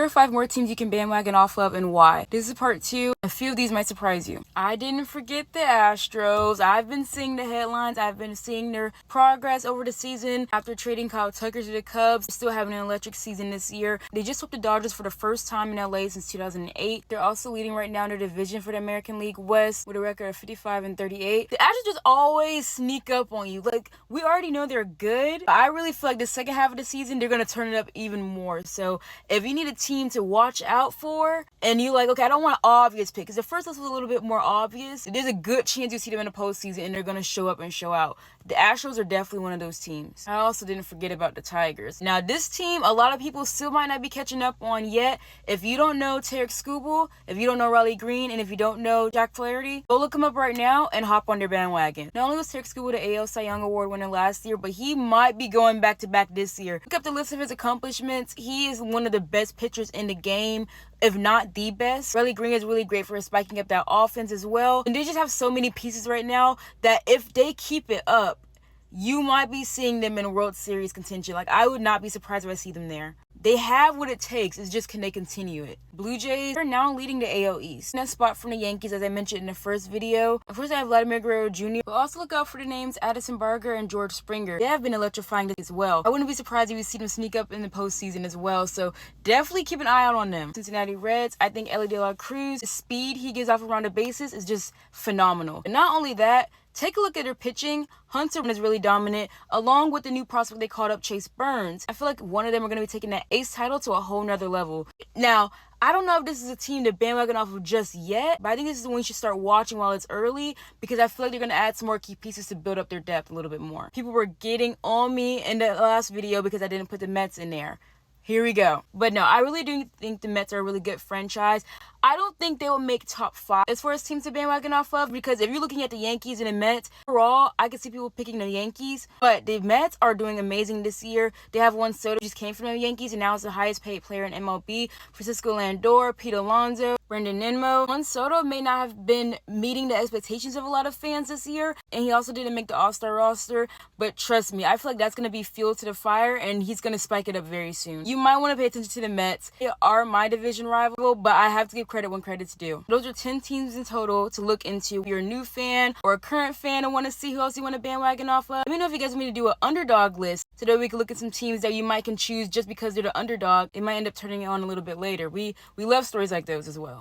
are 5 more teams you can bandwagon off of and why. This is part 2. A few of these might surprise you. I didn't forget the Astros. I've been seeing the headlines. I've been seeing their progress over the season after trading Kyle Tucker to the Cubs. They're still having an electric season this year. They just swept the Dodgers for the first time in LA since 2008. They're also leading right now in their division for the American League West with a record of 55-38. The Astros just always sneak up on you. Like, we already know they're good. I really feel like the second half of the season, they're going to turn it up even more. So if you need a team to watch out for and you're like, okay, I don't want an obvious pick, because the first list was a little bit more obvious, there's a good chance you see them in the postseason and they're going to show up and show out. The Astros are definitely one of those teams. I also didn't forget about the Tigers. Now, this team, a lot of people still might not be catching up on yet. If you don't know Tarek Skubal, if you don't know Riley Green, and if you don't know Jack Flaherty, go look them up right now and hop on their bandwagon. Not only was Tarek Skubal the AL Cy Young Award winner last year, but he might be going back-to-back this year. Look up the list of his accomplishments. He is one of the best pitchers in the game, if not the best. Riley Green is really great for spiking up that offense as well. And they just have so many pieces right now that if they keep it up, you might be seeing them in World Series contention. Like, I would not be surprised if I see them there. They have what it takes. It's just, can they continue it? Blue Jays are now leading the AL East. Next spot from the Yankees, as I mentioned in the first video. Of course, I have Vladimir Guerrero Jr., but also look out for the names Addison Barger and George Springer. They have been electrifying as well. I wouldn't be surprised if you see them sneak up in the postseason as well, so definitely keep an eye out on them. Cincinnati Reds, I think Ellie De La Cruz, the speed he gives off around the bases is just phenomenal. And not only that, take a look at their pitching. Hunter is really dominant, along with the new prospect they called up, Chase Burns. I feel like one of them are going to be taking that ace title to a whole nother level. Now, I don't know if this is a team to bandwagon off of just yet, but I think this is when you should start watching while it's early, because I feel like they're going to add some more key pieces to build up their depth a little bit more. People were getting on me in the last video because I didn't put the Mets in there. Here we go. But no, I really do think the Mets are a really good franchise. I don't think they will make top 5 as far as teams to bandwagon off of, because if you're looking at the Yankees and the Mets, overall, I could see people picking the Yankees. But the Mets are doing amazing this year. They have Juan Soto, just came from the Yankees, and now is the highest paid player in MLB. Francisco Lindor, Pete Alonso, Brendan Nimmo. Juan Soto may not have been meeting the expectations of a lot of fans this year, and he also didn't make the All-Star roster. But trust me, I feel like that's going to be fuel to the fire, and he's going to spike it up very soon. You might want to pay attention to the Mets. They are my division rival, but I have to give credit when credit's due. Those are 10 teams in total to look into. If you're a new fan or a current fan and want to see who else you want to bandwagon off of, let me know if you guys want me to do an underdog list so that we can look at some teams that you might can choose just because they're the underdog. They might end up turning it on a little bit later. We love stories like those as well.